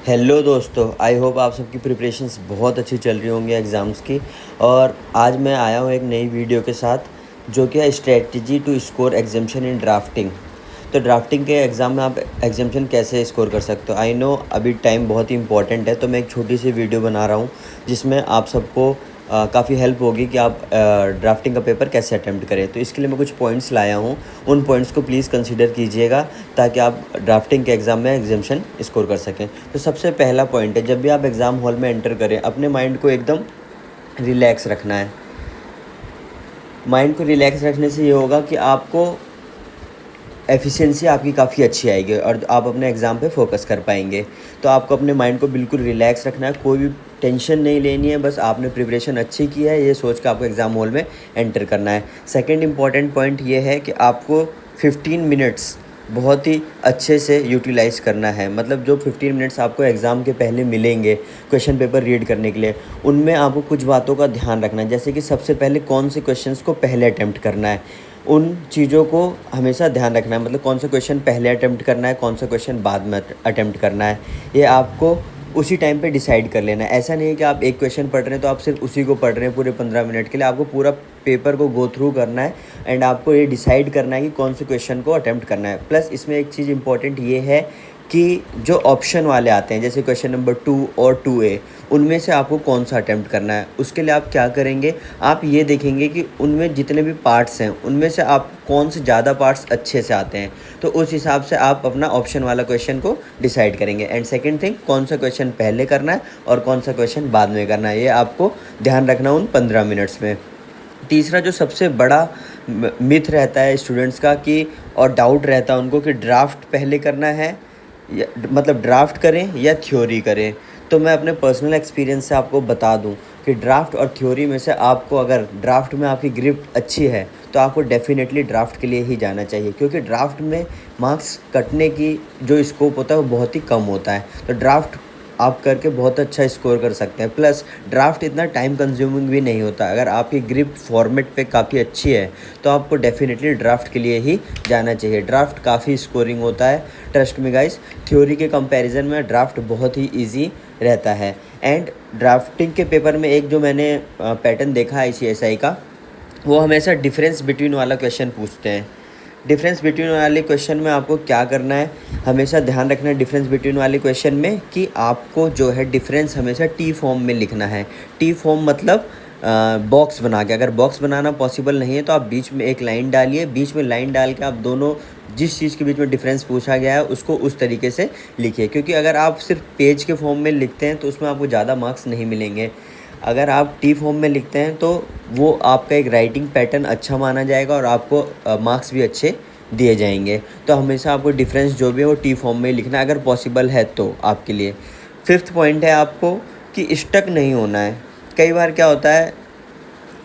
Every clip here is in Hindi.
हेलो दोस्तों, आई होप आप सबकी प्रिपरेशंस बहुत अच्छी चल रही होंगी एग्ज़ाम्स की। और आज मैं आया हूँ एक नई वीडियो के साथ जो कि है strategy to score exemption in drafting. तो ड्राफ्टिंग के एग्ज़ाम में आप एग्जाम्शन कैसे स्कोर कर सकते हो। आई नो अभी टाइम बहुत ही इंपॉर्टेंट है, तो मैं एक छोटी सी वीडियो बना रहा हूँ जिसमें आप सबको काफ़ी हेल्प होगी कि आप ड्राफ्टिंग का पेपर कैसे अटैम्प्ट करें। तो इसके लिए मैं कुछ पॉइंट्स लाया हूँ, उन पॉइंट्स को प्लीज़ कंसीडर कीजिएगा ताकि आप ड्राफ्टिंग के एग्ज़ाम में एग्जाम्शन स्कोर कर सकें। तो सबसे पहला पॉइंट है, जब भी आप एग्ज़ाम हॉल में एंटर करें अपने माइंड को एकदम रिलैक्स रखना है। माइंड को रिलैक्स रखने से ये होगा कि आपको एफिशिएंसी आपकी काफ़ी अच्छी आएगी और आप अपने एग्ज़ाम पे फोकस कर पाएंगे। तो आपको अपने माइंड को बिल्कुल रिलैक्स रखना है, कोई भी टेंशन नहीं लेनी है, बस आपने प्रिपरेशन अच्छी की है ये सोच के आपको एग्ज़ाम हॉल में एंटर करना है। सेकंड इम्पॉर्टेंट पॉइंट ये है कि आपको 15 मिनट्स बहुत ही अच्छे से यूटिलाइज़ करना है। मतलब जो 15 मिनट्स आपको एग्ज़ाम के पहले मिलेंगे क्वेश्चन पेपर रीड करने के लिए, उनमें आपको कुछ बातों का ध्यान रखना है। जैसे कि सबसे पहले कौन से क्वेश्चंस को पहले अटैम्प्ट करना है, उन चीज़ों को हमेशा ध्यान रखना है। मतलब कौन सा क्वेश्चन पहले अटैम्प्ट करना है, कौन सा क्वेश्चन बाद में अटैम्प्ट करना है, ये आपको उसी टाइम पे डिसाइड कर लेना है। ऐसा नहीं है कि आप एक क्वेश्चन पढ़ रहे हैं तो आप सिर्फ उसी को पढ़ रहे हैं पूरे 15 मिनट के लिए। आपको पूरा पेपर को गो थ्रू करना है एंड आपको ये डिसाइड करना है कि कौन से क्वेश्चन को अटैम्प्ट करना है। प्लस इसमें एक चीज़ इंपॉर्टेंट ये है कि जो ऑप्शन वाले आते हैं जैसे क्वेश्चन नंबर 2 और 2A, उनमें से आपको कौन सा अटैम्प्ट करना है। उसके लिए आप क्या करेंगे, आप ये देखेंगे कि उनमें जितने भी पार्ट्स हैं उनमें से आप कौन से ज़्यादा पार्ट्स अच्छे से आते हैं, तो उस हिसाब से आप अपना ऑप्शन वाला क्वेश्चन को डिसाइड करेंगे। एंड सेकंड थिंग, कौन सा क्वेश्चन पहले करना है और कौन सा क्वेश्चन बाद में करना है, ये आपको ध्यान रखना उन 15 मिनट्स में। तीसरा जो सबसे बड़ा मिथ रहता है स्टूडेंट्स का कि और डाउट रहता है उनको कि ड्राफ्ट पहले करना है या मतलब ड्राफ्ट करें या थ्योरी करें। तो मैं अपने पर्सनल एक्सपीरियंस से आपको बता दूं कि ड्राफ्ट और थ्योरी में से आपको अगर ड्राफ्ट में आपकी ग्रिप अच्छी है तो आपको डेफिनेटली ड्राफ्ट के लिए ही जाना चाहिए, क्योंकि ड्राफ्ट में मार्क्स कटने की जो स्कोप होता है वो बहुत ही कम होता है। तो ड्राफ्ट आप करके बहुत अच्छा स्कोर कर सकते हैं। प्लस ड्राफ्ट इतना टाइम कंज्यूमिंग भी नहीं होता। अगर आपकी ग्रिप फॉर्मेट पे काफ़ी अच्छी है तो आपको डेफिनेटली ड्राफ्ट के लिए ही जाना चाहिए। ड्राफ्ट काफ़ी स्कोरिंग होता है, ट्रस्ट मी गाइस। थ्योरी के कंपैरिजन में ड्राफ्ट बहुत ही इजी रहता है। एंड ड्राफ्टिंग के पेपर में एक जो मैंने पैटर्न देखा है ICSI का, वो हमेशा डिफरेंस बिटवीन वाला क्वेश्चन पूछते हैं। डिफरेंस बिटवीन वाले क्वेश्चन में आपको क्या करना है, हमेशा ध्यान रखना है डिफरेंस बिटवीन वाले क्वेश्चन में कि आपको जो है डिफरेंस हमेशा टी फॉर्म में लिखना है। टी फॉर्म मतलब बॉक्स बना के। अगर बॉक्स बनाना पॉसिबल नहीं है तो आप बीच में एक लाइन डालिए, बीच में लाइन डाल के आप दोनों जिस चीज़ के बीच में डिफरेंस पूछा गया है उसको उस तरीके से लिखिए। क्योंकि अगर आप सिर्फ पेज के फॉर्म में लिखते हैं तो उसमें आपको ज़्यादा मार्क्स नहीं मिलेंगे। अगर आप टी फॉर्म में लिखते हैं तो वो आपका एक राइटिंग पैटर्न अच्छा माना जाएगा और आपको मार्क्स भी अच्छे दिए जाएंगे। तो हमेशा आपको डिफरेंस जो भी है वो टी फॉर्म में लिखना है अगर पॉसिबल है तो आपके लिए। फिफ्थ पॉइंट है आपको कि स्टक नहीं होना है। कई बार क्या होता है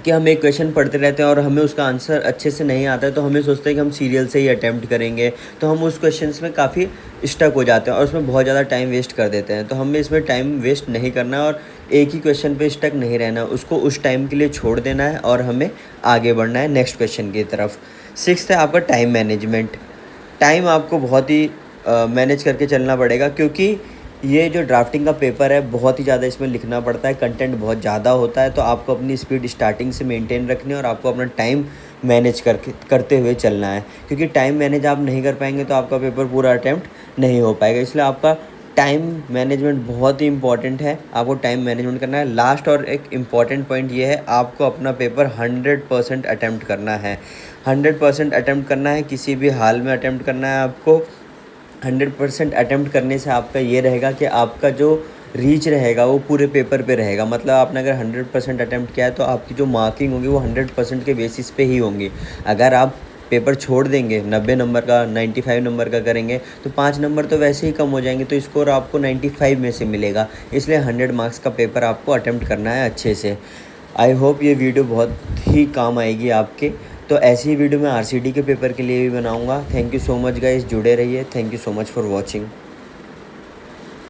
कि हम एक क्वेश्चन पढ़ते रहते हैं और हमें उसका आंसर अच्छे से नहीं आता है, तो हमें सोचते हैं कि हम सीरियल से ही अटैम्प्ट करेंगे, तो हम उस क्वेश्चन में काफ़ी स्टक हो जाते हैं और उसमें बहुत ज़्यादा टाइम वेस्ट कर देते हैं। तो हमें इसमें टाइम वेस्ट नहीं करना है और एक ही क्वेश्चन पे स्टक नहीं रहना है, उसको उस टाइम के लिए छोड़ देना है और हमें आगे बढ़ना है नेक्स्ट क्वेश्चन की तरफ। सिक्स्थ है आपका टाइम मैनेजमेंट। टाइम आपको बहुत ही मैनेज करके चलना पड़ेगा, क्योंकि ये जो ड्राफ्टिंग का पेपर है बहुत ही ज़्यादा इसमें लिखना पड़ता है, कंटेंट बहुत ज़्यादा होता है। तो आपको अपनी स्पीड स्टार्टिंग से मेंटेन रखनी है और आपको अपना टाइम मैनेज करते हुए चलना है। क्योंकि टाइम मैनेज आप नहीं कर पाएंगे तो आपका पेपर पूरा अटैम्प्ट नहीं हो पाएगा। इसलिए आपका टाइम मैनेजमेंट बहुत ही इंपॉर्टेंट है, आपको टाइम मैनेजमेंट करना है। लास्ट और एक इम्पॉर्टेंट पॉइंट ये है, आपको अपना पेपर 100% अटैम्प्ट करना है। 100% अटैम्प्ट करना है, किसी भी हाल में अटैम्प्ट करना है आपको। 100% अटैम्प्ट करने से आपका ये रहेगा कि आपका जो रीच रहेगा वो पूरे पेपर पे रहेगा। मतलब आपने अगर 100% अटैम्प्ट किया है तो आपकी जो मार्किंग होगी वो 100% के बेसिस पे ही होंगी। अगर आप पेपर छोड़ देंगे 90 नंबर का, 95 नंबर का करेंगे तो 5 नंबर तो वैसे ही कम हो जाएंगे, तो स्कोर आपको 95 में से मिलेगा। इसलिए 100 मार्क्स का पेपर आपको अटैम्प्ट करना है अच्छे से। आई होप ये वीडियो बहुत ही काम आएगी आपके। तो ऐसी ही वीडियो मैं RCD के पेपर के लिए भी बनाऊंगा। Thank you so much guys, जुड़े रहिए। Thank you so much for watching.